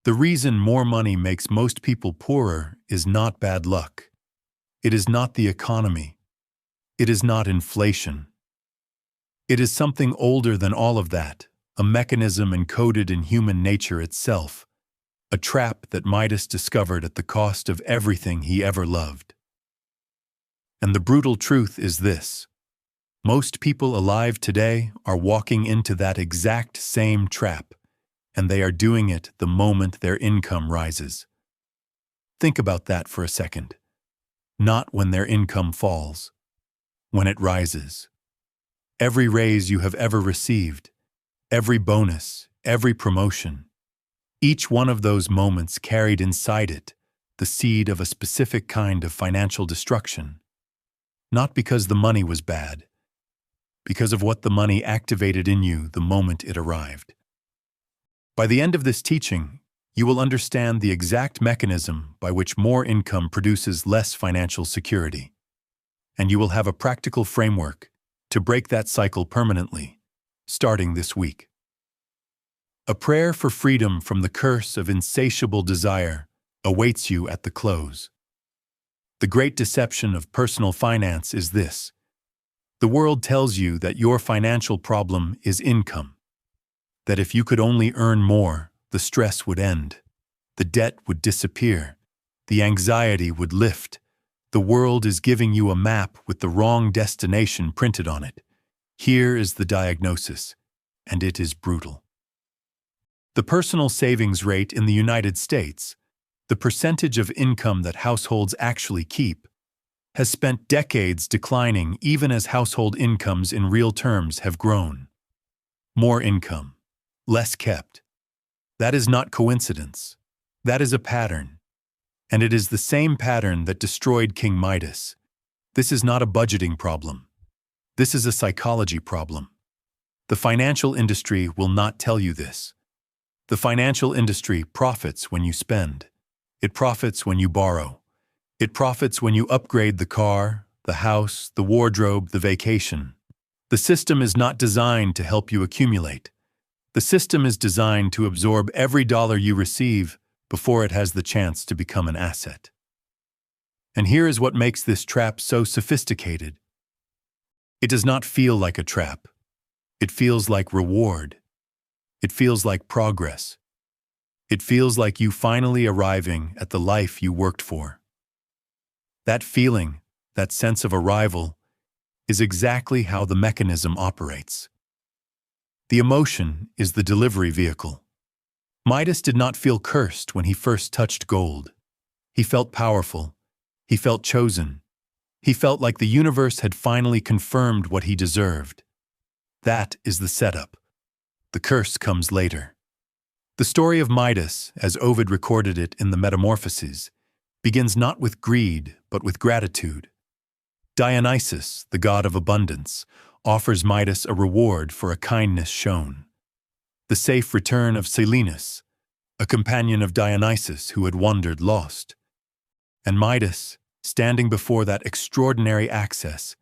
The reason more money makes most people poorer is not bad luck. It is not the economy. It is not inflation. It is something older than all of that, a mechanism encoded in human nature itself, a trap that Midas discovered at the cost of everything he ever loved. And the brutal truth is this: most people alive today are walking into that exact same trap, and they are doing it the moment their income rises. Think about that for a second. Not when their income falls, when it rises. Every raise you have ever received, every bonus, every promotion, each one of those moments carried inside it the seed of a specific kind of financial destruction. Not because the money was bad, because of what the money activated in you the moment it arrived. By the end of this teaching, you will understand the exact mechanism by which more income produces less financial security, and you will have a practical framework to break that cycle permanently, starting this week. A prayer for freedom from the curse of insatiable desire awaits you at the close. The great deception of personal finance is this: the world tells you that your financial problem is income, that if you could only earn more, the stress would end, the debt would disappear, the anxiety would lift. The world is giving you a map with the wrong destination printed on it. Here is the diagnosis, and it is brutal. The personal savings rate in the United States, the percentage of income that households actually keep, has spent decades declining even as household incomes in real terms have grown. More income, less kept. That is not coincidence. That is a pattern. And it is the same pattern that destroyed King Midas. This is not a budgeting problem. This is a psychology problem. The financial industry will not tell you this. The financial industry profits when you spend. It profits when you borrow. It profits when you upgrade the car, the house, the wardrobe, the vacation. The system is not designed to help you accumulate. The system is designed to absorb every dollar you receive before it has the chance to become an asset. And here is what makes this trap so sophisticated. It does not feel like a trap. It feels like reward. It feels like progress. It feels like you finally arriving at the life you worked for. That feeling, that sense of arrival, is exactly how the mechanism operates. The emotion is the delivery vehicle. Midas did not feel cursed when he first touched gold. He felt powerful. He felt chosen. He felt like the universe had finally confirmed what he deserved. That is the setup. The curse comes later. The story of Midas, as Ovid recorded it in the Metamorphoses, begins not with greed, but with gratitude. Dionysus, the god of abundance, offers Midas a reward for a kindness shown. The safe return of Silenus, a companion of Dionysus who had wandered lost. And Midas, standing before that extraordinary access,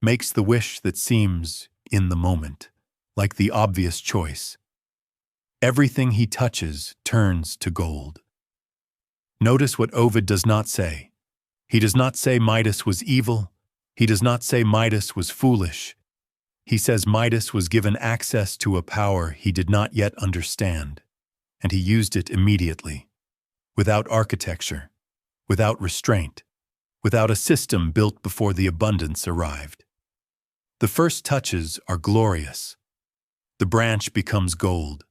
makes the wish that seems, in the moment, like the obvious choice. Everything he touches turns to gold. Notice what Ovid does not say. He does not say Midas was evil. He does not say Midas was foolish. He says Midas was given access to a power he did not yet understand, and he used it immediately, without architecture, without restraint, without a system built before the abundance arrived. The first touches are glorious. The branch becomes gold.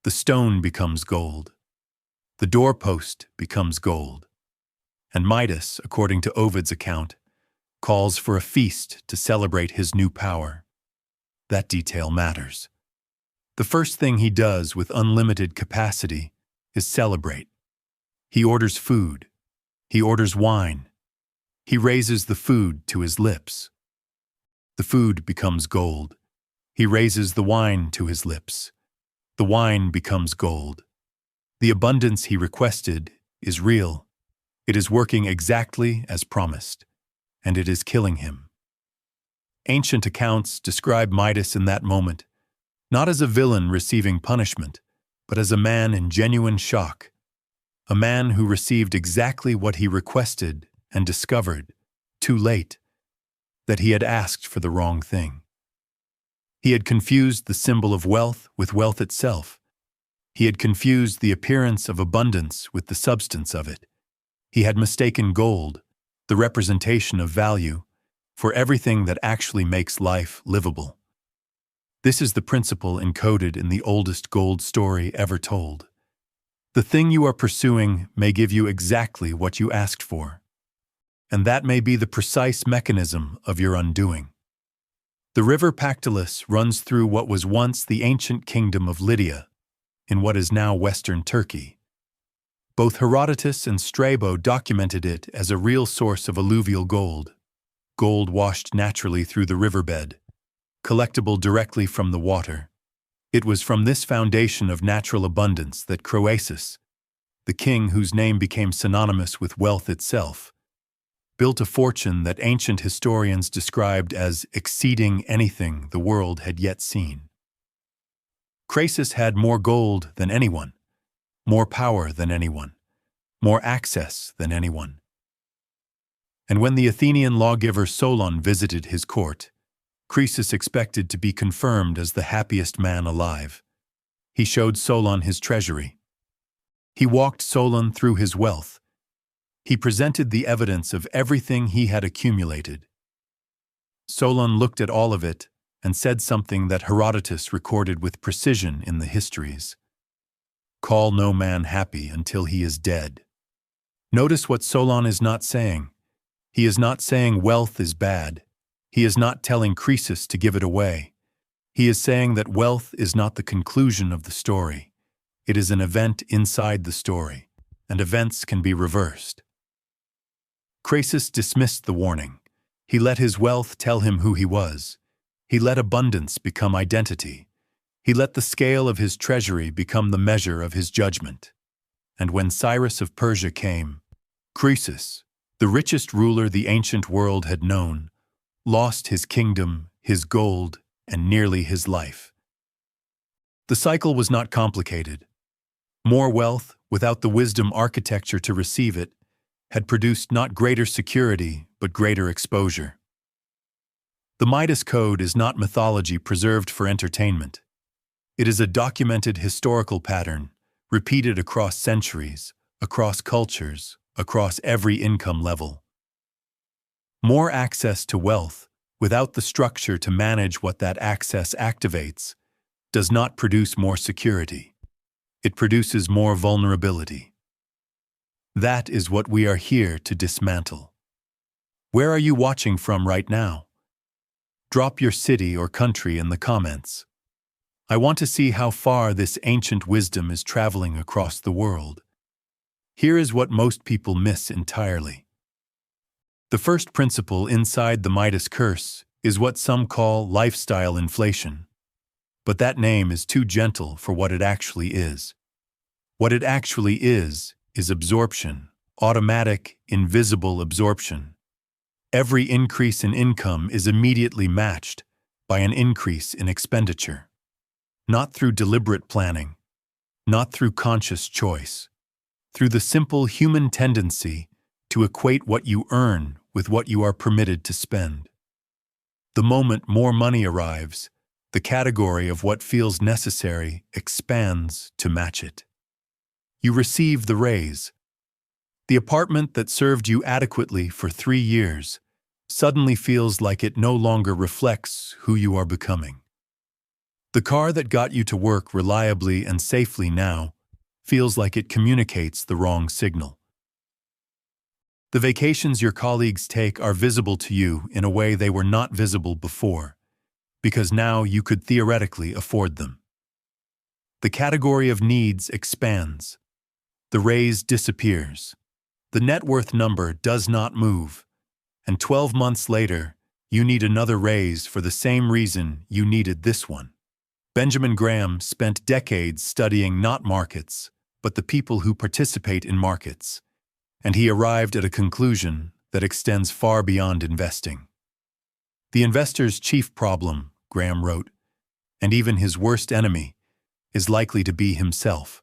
The stone becomes gold. The doorpost becomes gold. And Midas, according to Ovid's account, calls for a feast to celebrate his new power. That detail matters. The first thing he does with unlimited capacity is celebrate. He orders food. He orders wine. He raises the food to his lips. The food becomes gold. He raises the wine to his lips. The wine becomes gold. The abundance he requested is real. It is working exactly as promised, and it is killing him. Ancient accounts describe Midas in that moment, not as a villain receiving punishment, but as a man in genuine shock, a man who received exactly what he requested and discovered, too late, that he had asked for the wrong thing. He had confused the symbol of wealth with wealth itself. He had confused the appearance of abundance with the substance of it. He had mistaken gold, the representation of value, for everything that actually makes life livable. This is the principle encoded in the oldest gold story ever told. The thing you are pursuing may give you exactly what you asked for, and that may be the precise mechanism of your undoing. The river Pactolus runs through what was once the ancient kingdom of Lydia, in what is now Western Turkey. Both Herodotus and Strabo documented it as a real source of alluvial gold washed naturally through the riverbed, collectible directly from the water. It was from this foundation of natural abundance that Croesus, the king whose name became synonymous with wealth itself, built a fortune that ancient historians described as exceeding anything the world had yet seen. Croesus had more gold than anyone, more power than anyone, more access than anyone. And when the Athenian lawgiver Solon visited his court, Croesus expected to be confirmed as the happiest man alive. He showed Solon his treasury. He walked Solon through his wealth. He presented the evidence of everything he had accumulated. Solon looked at all of it and said something that Herodotus recorded with precision in the histories. "Call no man happy until he is dead." Notice what Solon is not saying. He is not saying wealth is bad. He is not telling Croesus to give it away. He is saying that wealth is not the conclusion of the story. It is an event inside the story, and events can be reversed. Croesus dismissed the warning. He let his wealth tell him who he was. He let abundance become identity. He let the scale of his treasury become the measure of his judgment. And when Cyrus of Persia came, Croesus, the richest ruler the ancient world had known, lost his kingdom, his gold, and nearly his life. The cycle was not complicated. More wealth, without the wisdom architecture to receive it, had produced not greater security, but greater exposure. The Midas Code is not mythology preserved for entertainment. It is a documented historical pattern, repeated across centuries, across cultures, across every income level. More access to wealth, without the structure to manage what that access activates, does not produce more security. It produces more vulnerability. That is what we are here to dismantle. Where are you watching from right now? Drop your city or country in the comments. I want to see how far this ancient wisdom is traveling across the world. Here is what most people miss entirely. The first principle inside the Midas Curse is what some call lifestyle inflation. But that name is too gentle for what it actually is. What it actually is absorption, automatic, invisible absorption. Every increase in income is immediately matched by an increase in expenditure. Not through deliberate planning, not through conscious choice, through the simple human tendency to equate what you earn with what you are permitted to spend. The moment more money arrives, the category of what feels necessary expands to match it. You receive the raise. The apartment that served you adequately for 3 years suddenly feels like it no longer reflects who you are becoming. The car that got you to work reliably and safely now feels like it communicates the wrong signal. The vacations your colleagues take are visible to you in a way they were not visible before, because now you could theoretically afford them. The category of needs expands. The raise disappears. The net worth number does not move, and 12 months later, you need another raise for the same reason you needed this one. Benjamin Graham spent decades studying not markets, but the people who participate in markets, and he arrived at a conclusion that extends far beyond investing. The investor's chief problem, Graham wrote, and even his worst enemy, is likely to be himself.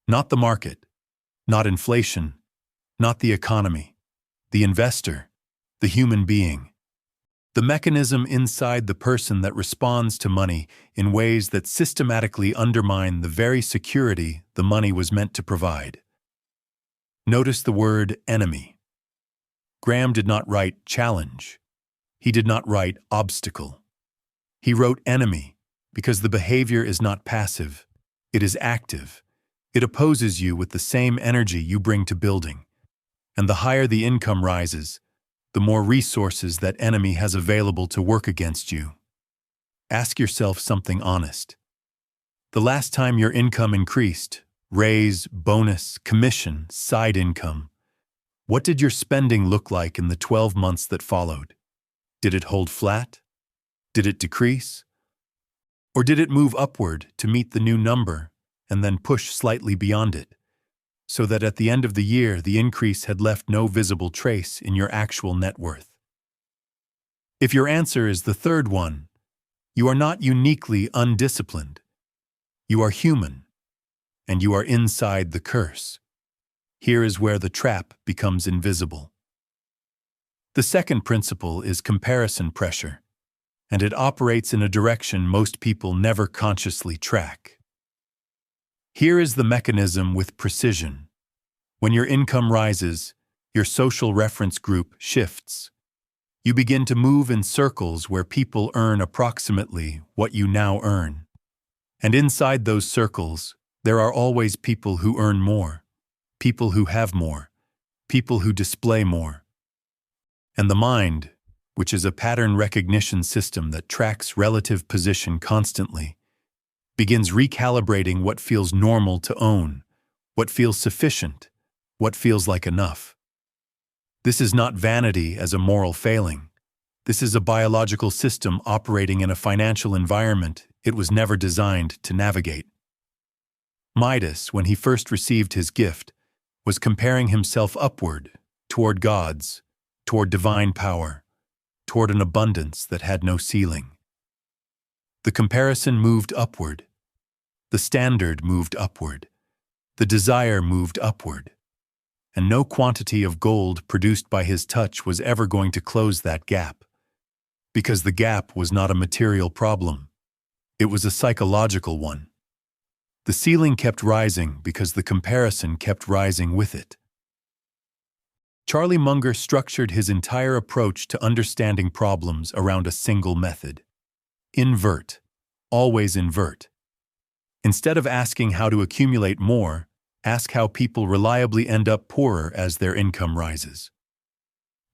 Not the market, not inflation, not the economy, the investor, the human being. The mechanism inside the person that responds to money in ways that systematically undermine the very security the money was meant to provide. Notice the word enemy. Graham did not write challenge. He did not write obstacle. He wrote enemy because the behavior is not passive, it is active. It opposes you with the same energy you bring to building. And the higher the income rises, the more resources that enemy has available to work against you. Ask yourself something honest. The last time your income increased, raise, bonus, commission, side income, what did your spending look like in the 12 months that followed? Did it hold flat? Did it decrease? Or did it move upward to meet the new number and then push slightly beyond it, so that at the end of the year the increase had left no visible trace in your actual net worth? If your answer is the third one, you are not uniquely undisciplined. You are human, and you are inside the curse. Here is where the trap becomes invisible. The second principle is comparison pressure, and it operates in a direction most people never consciously track. Here is the mechanism with precision. When your income rises, your social reference group shifts. You begin to move in circles where people earn approximately what you now earn. And inside those circles, there are always people who earn more, people who have more, people who display more. And the mind, which is a pattern recognition system that tracks relative position constantly, begins recalibrating what feels normal to own, what feels sufficient, what feels like enough. This is not vanity as a moral failing. This is a biological system operating in a financial environment it was never designed to navigate. Midas, when he first received his gift, was comparing himself upward, toward gods, toward divine power, toward an abundance that had no ceiling. The comparison moved upward. The standard moved upward. The desire moved upward. And no quantity of gold produced by his touch was ever going to close that gap. Because the gap was not a material problem. It was a psychological one. The ceiling kept rising because the comparison kept rising with it. Charlie Munger structured his entire approach to understanding problems around a single method. Invert. Always invert. Instead of asking how to accumulate more, ask how people reliably end up poorer as their income rises.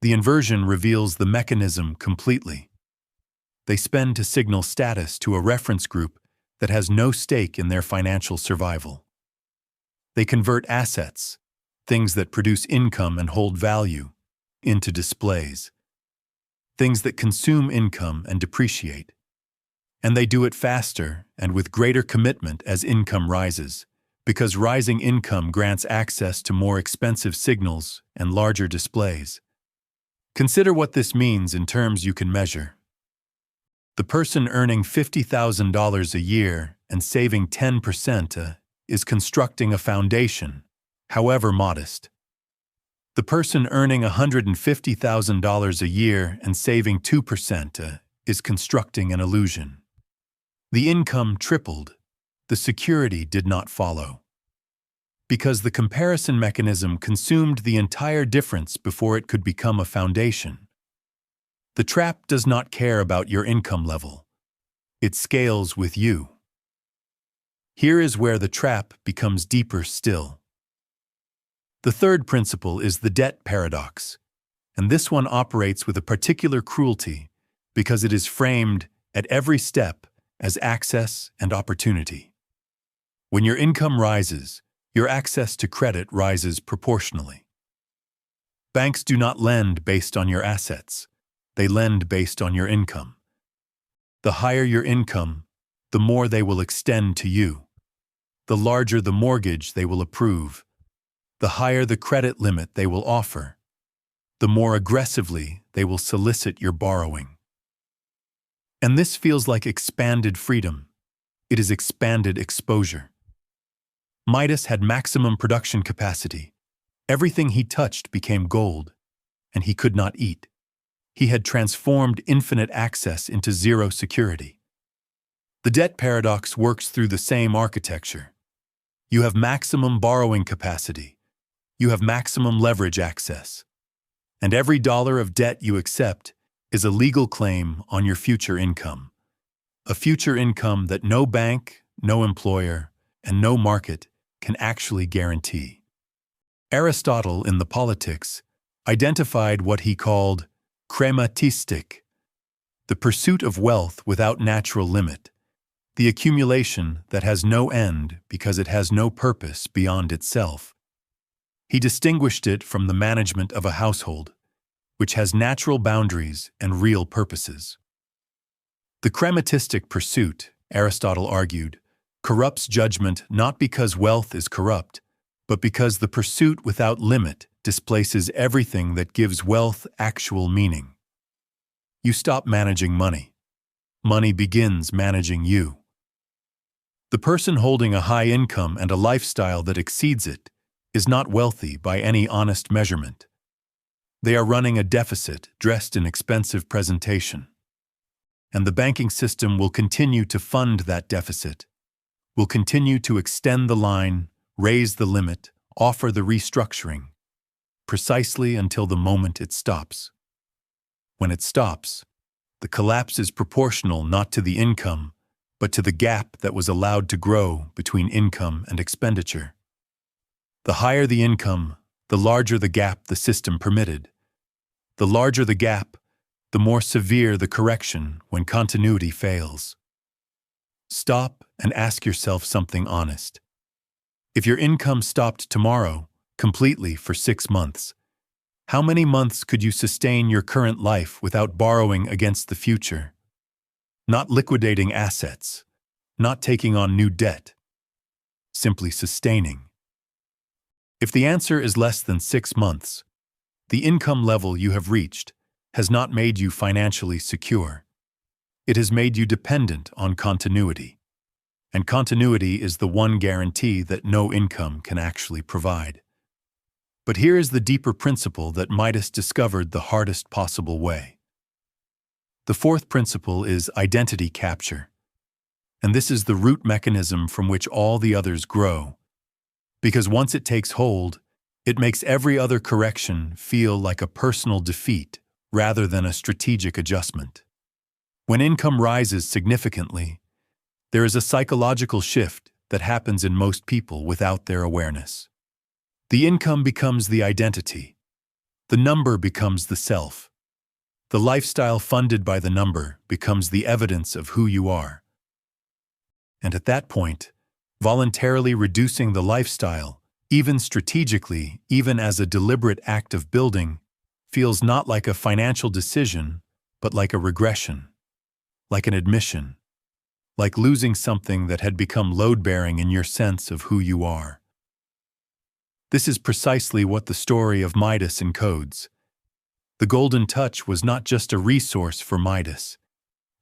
The inversion reveals the mechanism completely. They spend to signal status to a reference group that has no stake in their financial survival. They convert assets, things that produce income and hold value, into displays. Things that consume income and depreciate. And they do it faster and with greater commitment as income rises, because rising income grants access to more expensive signals and larger displays. Consider what this means in terms you can measure. The person earning $50,000 a year and saving 10% is constructing a foundation, however modest. The person earning $150,000 a year and saving 2% is constructing an illusion. The income tripled. The security did not follow. Because the comparison mechanism consumed the entire difference before it could become a foundation. The trap does not care about your income level. It scales with you. Here is where the trap becomes deeper still. The third principle is the debt paradox, and this one operates with a particular cruelty because it is framed at every step as access and opportunity. When your income rises, your access to credit rises proportionally. Banks do not lend based on your assets. They lend based on your income. The higher your income, the more they will extend to you. The larger the mortgage they will approve. The higher the credit limit they will offer. The more aggressively they will solicit your borrowing. And this feels like expanded freedom, It is expanded exposure. Midas had maximum production capacity. Everything he touched became gold, and he could not eat. He had transformed infinite access into zero security. The debt paradox works through the same architecture. You have maximum borrowing capacity. You have maximum leverage access. And every dollar of debt you accept is a legal claim on your future income. A future income that no bank, no employer, and no market can actually guarantee. Aristotle, in the Politics, identified what he called crematistic, the pursuit of wealth without natural limit, the accumulation that has no end because it has no purpose beyond itself. He distinguished it from the management of a household, which has natural boundaries and real purposes. The crematistic pursuit, Aristotle argued, corrupts judgment not because wealth is corrupt, but because the pursuit without limit displaces everything that gives wealth actual meaning. You stop managing money. Money begins managing you. The person holding a high income and a lifestyle that exceeds it is not wealthy by any honest measurement. They are running a deficit dressed in expensive presentation. And the banking system will continue to fund that deficit, will continue to extend the line, raise the limit, offer the restructuring, precisely until the moment it stops. When it stops, the collapse is proportional not to the income, but to the gap that was allowed to grow between income and expenditure. The higher the income, the larger the gap the system permitted. The larger the gap, the more severe the correction when continuity fails. Stop and ask yourself something honest. If your income stopped tomorrow, completely for 6 months, how many months could you sustain your current life without borrowing against the future? Not liquidating assets, not taking on new debt, simply sustaining. If the answer is less than 6 months, the income level you have reached has not made you financially secure. It has made you dependent on continuity. And continuity is the one guarantee that no income can actually provide. But here is the deeper principle that Midas discovered the hardest possible way. The fourth principle is identity capture. And this is the root mechanism from which all the others grow. Because once it takes hold, it makes every other correction feel like a personal defeat rather than a strategic adjustment. When income rises significantly, there is a psychological shift that happens in most people without their awareness. The income becomes the identity. The number becomes the self. The lifestyle funded by the number becomes the evidence of who you are. And at that point, voluntarily reducing the lifestyle, even strategically, even as a deliberate act of building, feels not like a financial decision, but like a regression, like an admission, like losing something that had become load-bearing in your sense of who you are. This is precisely what the story of Midas encodes. The golden touch was not just a resource for Midas.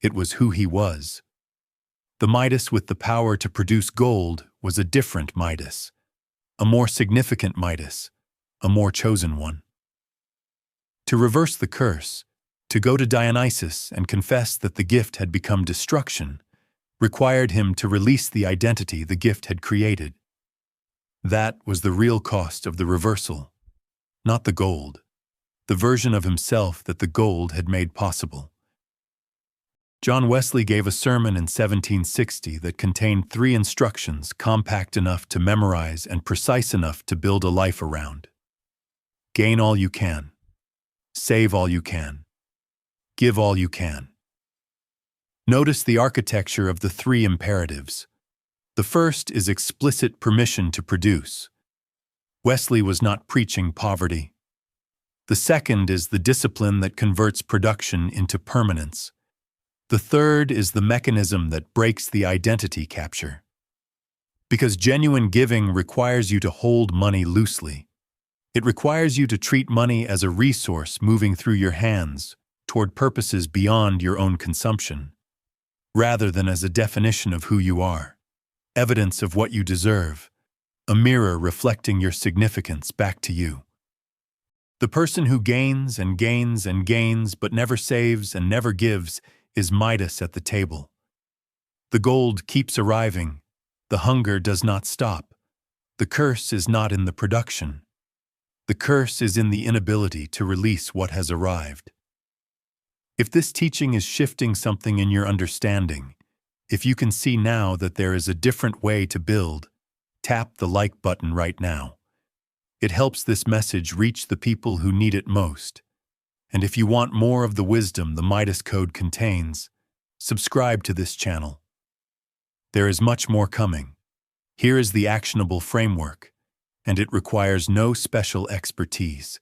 It was who he was. The Midas with the power to produce gold was a different Midas, a more significant Midas, a more chosen one. To reverse the curse, to go to Dionysus and confess that the gift had become destruction, required him to release the identity the gift had created. That was the real cost of the reversal, not the gold, the version of himself that the gold had made possible. John Wesley gave a sermon in 1760 that contained 3 instructions compact enough to memorize and precise enough to build a life around. Gain all you can. Save all you can. Give all you can. Notice the architecture of the 3 imperatives. The first is explicit permission to produce. Wesley was not preaching poverty. The second is the discipline that converts production into permanence. The third is the mechanism that breaks the identity capture. Because genuine giving requires you to hold money loosely. It requires you to treat money as a resource moving through your hands toward purposes beyond your own consumption. rather than as a definition of who you are, evidence of what you deserve, a mirror reflecting your significance back to you. The person who gains and gains and gains but never saves and never gives is Midas at the table. The gold keeps arriving. The hunger does not stop. The curse is not in the production. The curse is in the inability to release what has arrived. If this teaching is shifting something in your understanding, if you can see now that there is a different way to build, tap the like button right now. It helps this message reach the people who need it most. And if you want more of the wisdom the Midas Code contains, subscribe to this channel. There is much more coming. Here is the actionable framework, and it requires no special expertise.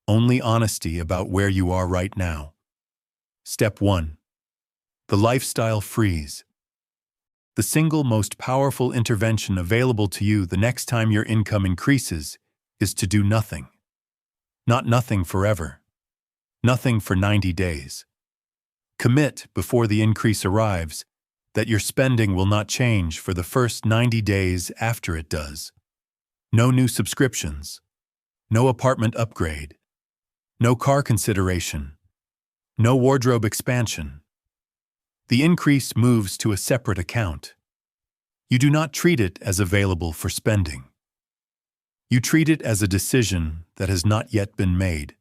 Only honesty about where you are right now. Step 1. The lifestyle freeze. The single most powerful intervention available to you the next time your income increases is to do nothing. Not nothing forever. Nothing for 90 days. Commit before the increase arrives that your spending will not change for the first 90 days after it does. No new subscriptions. No apartment upgrade. No car consideration. No wardrobe expansion. The increase moves to a separate account. You do not treat it as available for spending. You treat it as a decision that has not yet been made.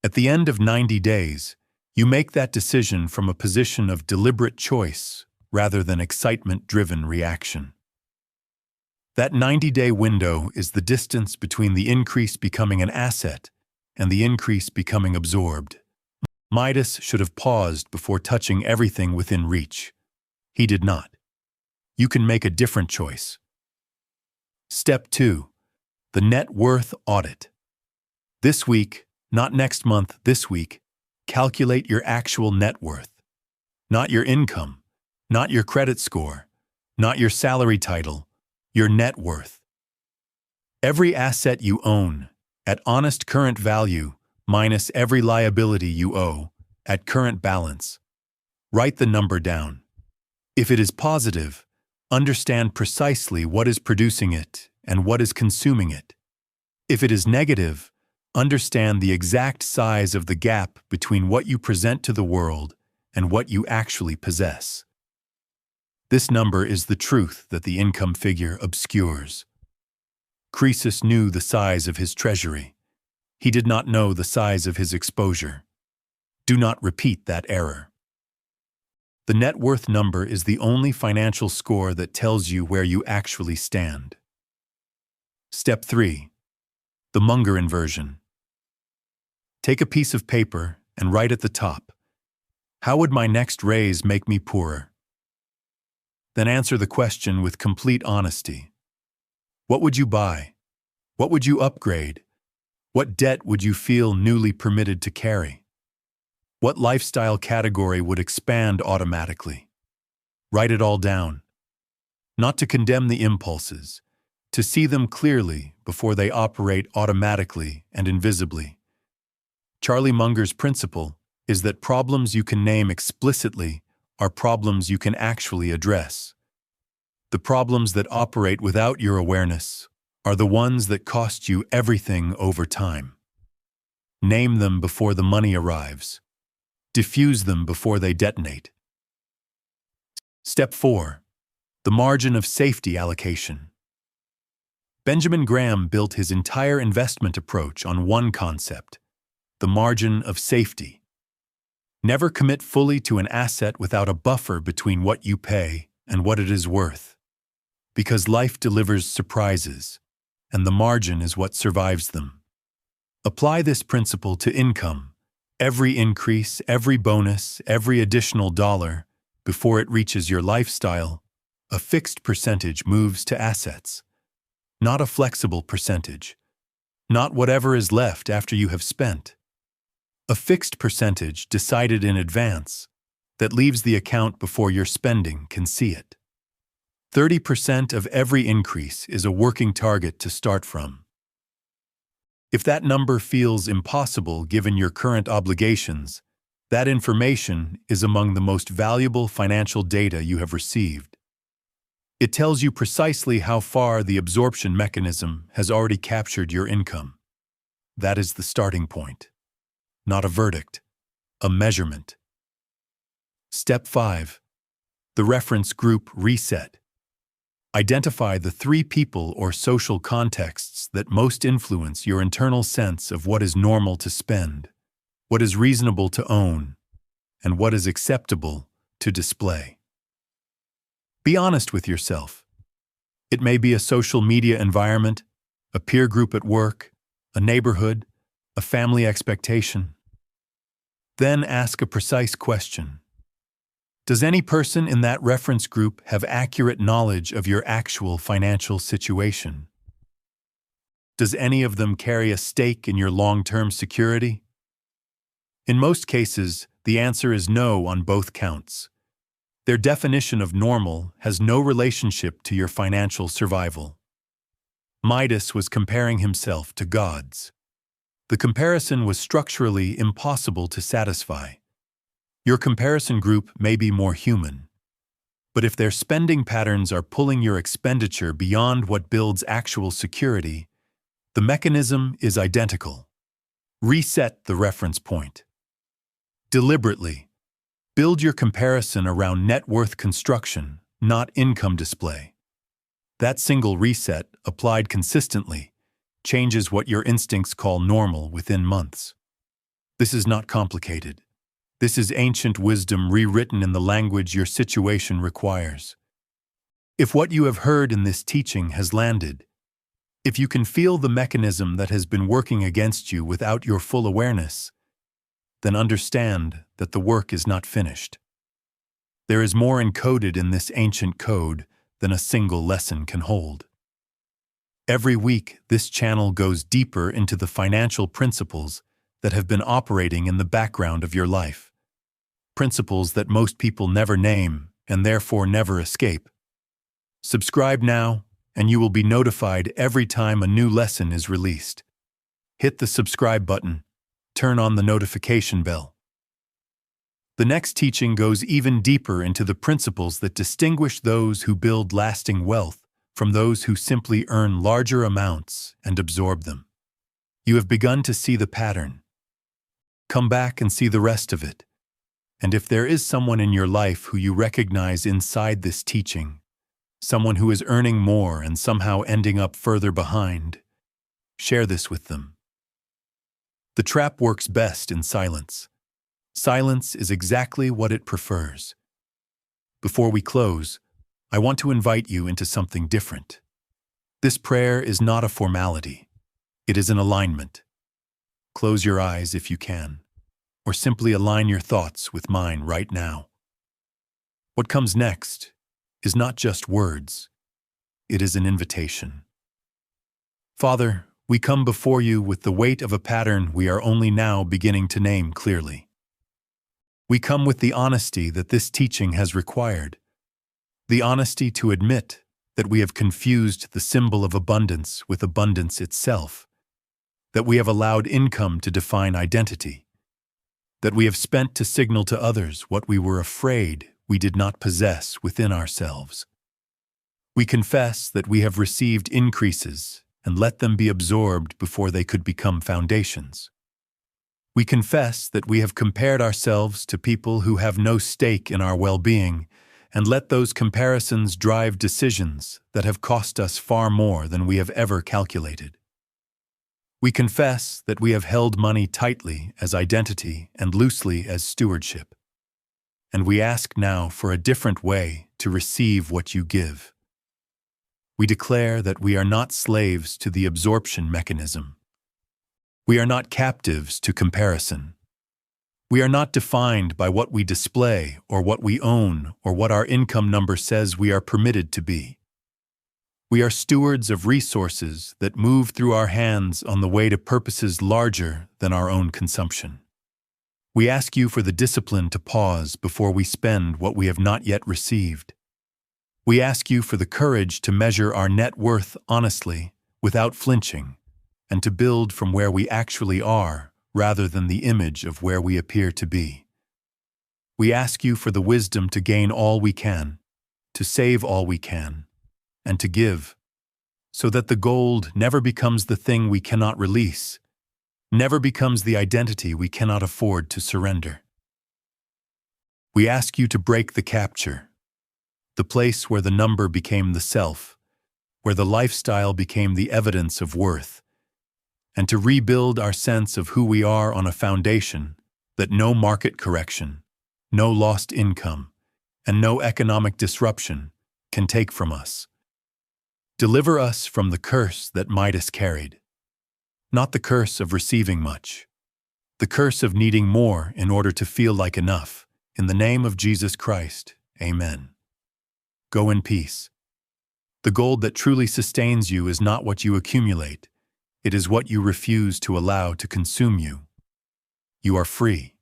At the end of 90 days, you make that decision from a position of deliberate choice rather than excitement-driven reaction. That 90-day window is the distance between the increase becoming an asset and the increase becoming absorbed. Midas should have paused before touching everything within reach. He did not. You can make a different choice. Step 2. The net worth audit. This week, not next month, this week, calculate your actual net worth. Not your income, not your credit score, not your salary title, your net worth. Every asset you own, at honest current value, minus every liability you owe, at current balance. Write the number down. If it is positive, understand precisely what is producing it and what is consuming it. If it is negative, understand the exact size of the gap between what you present to the world and what you actually possess. This number is the truth that the income figure obscures. Croesus knew the size of his treasury. He did not know the size of his exposure. Do not repeat that error. The net worth number is the only financial score that tells you where you actually stand. Step 3. The Munger inversion. Take a piece of paper and write at the top, "How would my next raise make me poorer?" Then answer the question with complete honesty. What would you buy? What would you upgrade? What debt would you feel newly permitted to carry? What lifestyle category would expand automatically? Write it all down. Not to condemn the impulses, to see them clearly before they operate automatically and invisibly. Charlie Munger's principle is that problems you can name explicitly are problems you can actually address. The problems that operate without your awareness are the ones that cost you everything over time. Name them before the money arrives. Diffuse them before they detonate. Step 4. The margin of safety allocation. Benjamin Graham built his entire investment approach on one concept: the margin of safety. Never commit fully to an asset without a buffer between what you pay and what it is worth. Because life delivers surprises, and the margin is what survives them. Apply this principle to income. Every increase, every bonus, every additional dollar, before it reaches your lifestyle, a fixed percentage moves to assets. Not a flexible percentage. Not whatever is left after you have spent. A fixed percentage decided in advance that leaves the account before your spending can see it. 30% of every increase is a working target to start from. If that number feels impossible given your current obligations, That information is among the most valuable financial data you have received. It tells you precisely how far the absorption mechanism has already captured your income. That is the starting point. Not a verdict, a measurement. Step 5. The reference group reset. Identify the 3 people or social contexts that most influence your internal sense of what is normal to spend, what is reasonable to own, and what is acceptable to display. Be honest with yourself. It may be a social media environment, a peer group at work, a neighborhood, a family expectation. Then ask a precise question. Does any person in that reference group have accurate knowledge of your actual financial situation? Does any of them carry a stake in your long-term security? In most cases, the answer is no on both counts. Their definition of normal has no relationship to your financial survival. Midas was comparing himself to gods. The comparison was structurally impossible to satisfy. Your comparison group may be more human, but if their spending patterns are pulling your expenditure beyond what builds actual security, the mechanism is identical. Reset the reference point. Deliberately, build your comparison around net worth construction, not income display. That single reset, applied consistently, changes what your instincts call normal within months. This is not complicated. This is ancient wisdom rewritten in the language your situation requires. If what you have heard in this teaching has landed, if you can feel the mechanism that has been working against you without your full awareness, then understand that the work is not finished. There is more encoded in this ancient code than a single lesson can hold. Every week, this channel goes deeper into the financial principles that have been operating in the background of your life. Principles that most people never name and therefore never escape. Subscribe now, and you will be notified every time a new lesson is released. Hit the subscribe button. Turn on the notification bell. The next teaching goes even deeper into the principles that distinguish those who build lasting wealth from those who simply earn larger amounts and absorb them. You have begun to see the pattern. Come back and see the rest of it. And if there is someone in your life who you recognize inside this teaching, someone who is earning more and somehow ending up further behind, share this with them. The trap works best in silence. Silence is exactly what it prefers. Before we close, I want to invite you into something different. This prayer is not a formality. It is an alignment. Close your eyes if you can, or simply align your thoughts with mine right now. What comes next is not just words. It is an invitation. Father, we come before you with the weight of a pattern we are only now beginning to name clearly. We come with the honesty that this teaching has required. The honesty to admit that we have confused the symbol of abundance with abundance itself, that we have allowed income to define identity, that we have spent to signal to others what we were afraid we did not possess within ourselves. We confess that we have received increases and let them be absorbed before they could become foundations. We confess that we have compared ourselves to people who have no stake in our well-being and let those comparisons drive decisions that have cost us far more than we have ever calculated. We confess that we have held money tightly as identity and loosely as stewardship. And we ask now for a different way to receive what you give. We declare that we are not slaves to the absorption mechanism. We are not captives to comparison. We are not defined by what we display or what we own or what our income number says we are permitted to be. We are stewards of resources that move through our hands on the way to purposes larger than our own consumption. We ask you for the discipline to pause before we spend what we have not yet received. We ask you for the courage to measure our net worth honestly, without flinching, and to build from where we actually are rather than the image of where we appear to be. We ask you for the wisdom to gain all we can, to save all we can, and to give, so that the gold never becomes the thing we cannot release, never becomes the identity we cannot afford to surrender. We ask you to break the capture, the place where the number became the self, where the lifestyle became the evidence of worth, and to rebuild our sense of who we are on a foundation that no market correction, no lost income, and no economic disruption can take from us. Deliver us from the curse that Midas carried, not the curse of receiving much, the curse of needing more in order to feel like enough. In the name of Jesus Christ, amen. Go in peace. The gold that truly sustains you is not what you accumulate. It is what you refuse to allow to consume you. You are free.